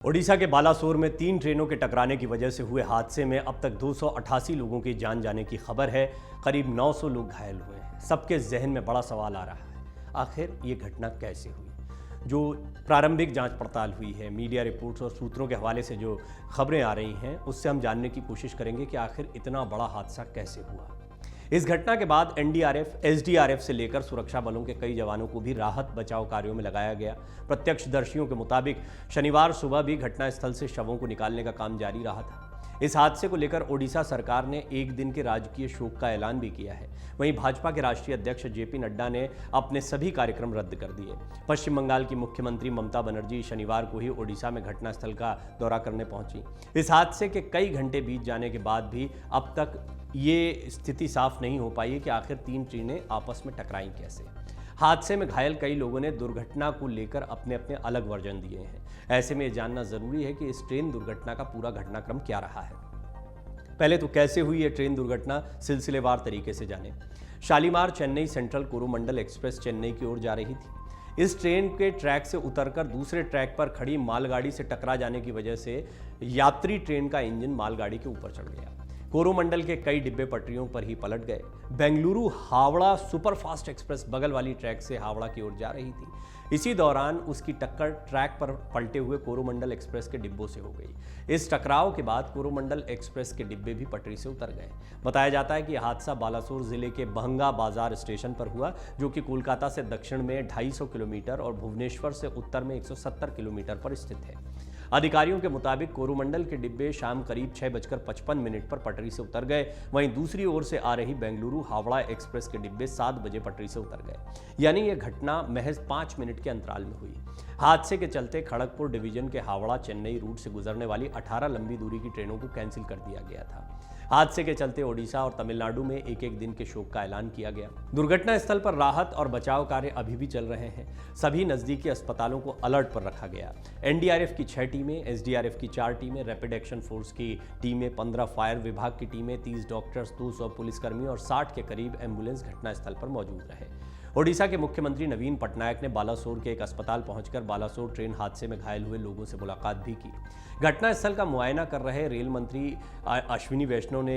ओडिशा के बालासोर में 3 ट्रेनों के टकराने की वजह से हुए हादसे में अब तक 288 लोगों की जान जाने की खबर है। करीब 900 लोग घायल हुए हैं। सबके जहन में बड़ा सवाल आ रहा है, आखिर ये घटना कैसे हुई। जो प्रारंभिक जांच पड़ताल हुई है, मीडिया रिपोर्ट्स और सूत्रों के हवाले से जो खबरें आ रही हैं, उससे हम जानने की कोशिश करेंगे कि आखिर इतना बड़ा हादसा कैसे हुआ। इस घटना के बाद एनडीआरएफ, एसडीआरएफ से लेकर सुरक्षा बलों के कई जवानों को भी राहत बचाव कार्यों में लगाया गया। प्रत्यक्षदर्शियों के मुताबिक शनिवार सुबह भी घटनास्थल से शवों को निकालने का काम जारी रहा था। इस हादसे को लेकर ओडिशा सरकार ने एक दिन के राजकीय शोक का ऐलान भी किया है। वहीं भाजपा के राष्ट्रीय अध्यक्ष जेपी नड्डा ने अपने सभी कार्यक्रम रद्द कर दिए। पश्चिम बंगाल की मुख्यमंत्री ममता बनर्जी शनिवार को ही ओडिशा में घटनास्थल का दौरा करने पहुंची। इस हादसे के कई घंटे बीत जाने के बाद भी अब तक ये स्थिति साफ नहीं हो पाई है कि आखिर 3 ट्रेनें आपस में टकराई कैसे। हादसे में घायल कई लोगों ने दुर्घटना को लेकर अपने अपने अलग वर्जन दिए हैं। ऐसे में ये जानना जरूरी है कि इस ट्रेन दुर्घटना का पूरा घटनाक्रम क्या रहा है। पहले तो कैसे हुई ये ट्रेन दुर्घटना, सिलसिलेवार तरीके से जाने। शालीमार चेन्नई सेंट्रल कोरोमंडल एक्सप्रेस चेन्नई की ओर जा रही थी। इस ट्रेन के ट्रैक से उतरकर दूसरे ट्रैक पर खड़ी मालगाड़ी से टकरा जाने की वजह से यात्री ट्रेन का इंजन मालगाड़ी के ऊपर चढ़ गया। कोरोमंडल के कई डिब्बे पटरियों पर ही पलट गए। बेंगलुरु हावड़ा सुपरफास्ट एक्सप्रेस बगल वाली ट्रैक से हावड़ा की ओर जा रही थी। इसी दौरान उसकी टक्कर ट्रैक पर पलटे हुए कोरोमंडल एक्सप्रेस के डिब्बों से हो गई। इस टकराव के बाद कोरोमंडल एक्सप्रेस के डिब्बे भी पटरी से उतर गए। बताया जाता है कि यह हादसा बालासोर जिले के बहंगा बाजार स्टेशन पर हुआ, जो कि कोलकाता से दक्षिण में 250 किलोमीटर और भुवनेश्वर से उत्तर में 170 किलोमीटर पर स्थित है। अधिकारियों के मुताबिक कोरोमंडल के डिब्बे शाम करीब 6:55 पर पटरी से उतर गए। वहीं दूसरी ओर से आ रही बेंगलुरु हावड़ा एक्सप्रेस के डिब्बे 7 बजे पटरी से उतर गए। यानी यह घटना महज 5 मिनट के अंतराल में हुई। हादसे के चलते खड़गपुर डिवीजन के हावड़ा चेन्नई रूट से गुजरने वाली 18 लंबी दूरी की ट्रेनों को कैंसिल कर दिया गया था। हादसे के चलते ओडिशा और तमिलनाडु में एक एक दिन के शोक का ऐलान किया गया। दुर्घटना स्थल पर राहत और बचाव कार्य अभी भी चल रहे हैं। सभी नजदीकी अस्पतालों को अलर्ट पर रखा गया। एनडीआरएफ की 6 टीमें, एसडीआरएफ की 4 टीमें, रैपिड एक्शन फोर्स की टीमें, 15 फायर विभाग की टीमें, 30 डॉक्टर्स, 200 पुलिसकर्मी और 60 के करीब एम्बुलेंस घटनास्थल पर मौजूद रहे। ओडिशा के मुख्यमंत्री नवीन पटनायक ने बालासोर के एक अस्पताल पहुंचकर बालासोर ट्रेन हादसे में घायल हुए लोगों से मुलाकात भी की। घटनास्थल का मुआयना कर रहे रेल मंत्री अश्विनी वैष्णव ने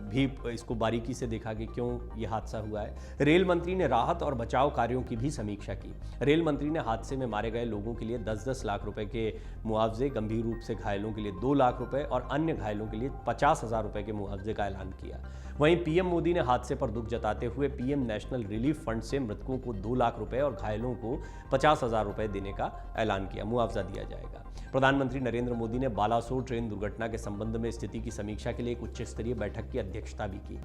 भी इसको बारीकी से देखा कि क्यों यह हादसा हुआ है। रेल मंत्री ने राहत और बचाव कार्यों की भी समीक्षा की। रेल मंत्री ने हादसे में मारे गए लोगों के लिए 10-10 लाख रुपए के मुआवजे, गंभीर रूप से घायलों के लिए 2 लाख रुपए और अन्य घायलों के लिए 50,000 रुपए के मुआवजे का ऐलान किया। वहीं पीएम मोदी ने हादसे पर दुख जताते हुए पीएम नेशनल रिलीफ फंड से मृतकों को 2 लाख रुपए और घायलों को 50,000 रुपए देने का ऐलान किया, मुआवजा दिया जाएगा। प्रधानमंत्री नरेंद्र मोदी ने बालासोर ट्रेन दुर्घटना के संबंध में स्थिति की समीक्षा के लिए एक उच्च स्तरीय बैठक की अध्यक्षता भी की।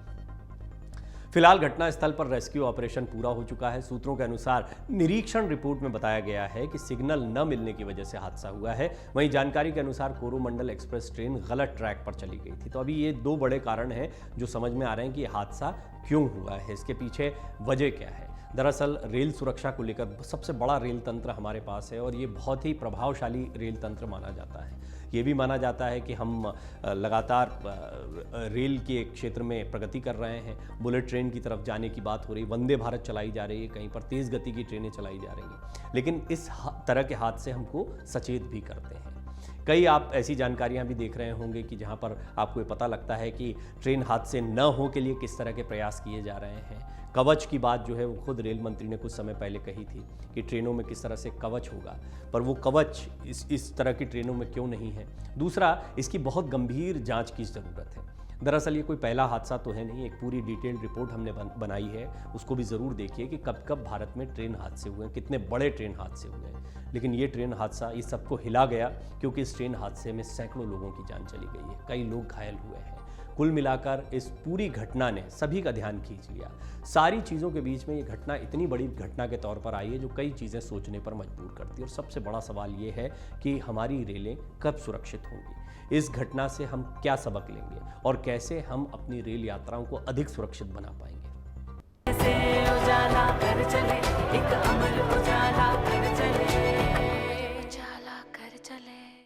फिलहाल घटनास्थल पर रेस्क्यू ऑपरेशन पूरा हो चुका है। सूत्रों के अनुसार निरीक्षण रिपोर्ट में बताया गया है कि सिग्नल न मिलने की वजह से हादसा हुआ है। वहीं जानकारी के अनुसार कोरोमंडल एक्सप्रेस ट्रेन गलत ट्रैक पर चली गई थी। तो अभी ये 2 बड़े कारण हैं जो समझ में आ रहे हैं कि हादसा क्यों हुआ है, इसके पीछे वजह क्या है। दरअसल रेल सुरक्षा को लेकर सबसे बड़ा रेल तंत्र हमारे पास है और ये बहुत ही प्रभावशाली रेल तंत्र माना जाता है। ये भी माना जाता है कि हम लगातार रेल के क्षेत्र में प्रगति कर रहे हैं। बुलेट ट्रेन की तरफ जाने की बात हो रही, वंदे भारत चलाई जा रही है, कहीं पर तेज़ गति की ट्रेनें चलाई जा रही हैं। लेकिन इस तरह के हादसे हमको सचेत भी करते हैं। कई आप ऐसी जानकारियां भी देख रहे होंगे कि जहां पर आपको ये पता लगता है कि ट्रेन हादसे न हो के लिए किस तरह के प्रयास किए जा रहे हैं। कवच की बात जो है वो खुद रेल मंत्री ने कुछ समय पहले कही थी कि ट्रेनों में किस तरह से कवच होगा, पर वो कवच इस तरह की ट्रेनों में क्यों नहीं है। दूसरा, इसकी बहुत गंभीर जांच की ज़रूरत है। दरअसल ये कोई पहला हादसा तो है नहीं, एक पूरी डिटेल्ड रिपोर्ट हमने बनाई है, उसको भी ज़रूर देखिए कि कब कब भारत में ट्रेन हादसे हुए हैं, कितने बड़े ट्रेन हादसे हुए हैं। लेकिन ये ट्रेन हादसा ये सबको हिला गया क्योंकि इस ट्रेन हादसे में सैकड़ों लोगों की जान चली गई है, कई लोग घायल हुए हैं। कुल मिलाकर इस पूरी घटना ने सभी का ध्यान खींच लिया। सारी चीज़ों के बीच में ये घटना इतनी बड़ी घटना के तौर पर आई है जो कई चीज़ें सोचने पर मजबूर करती है। और सबसे बड़ा सवाल ये है कि हमारी रेलें कब सुरक्षित होंगी, इस घटना से हम क्या सबक लेंगे और कैसे हम अपनी रेल यात्राओं को अधिक सुरक्षित बना पाएंगे।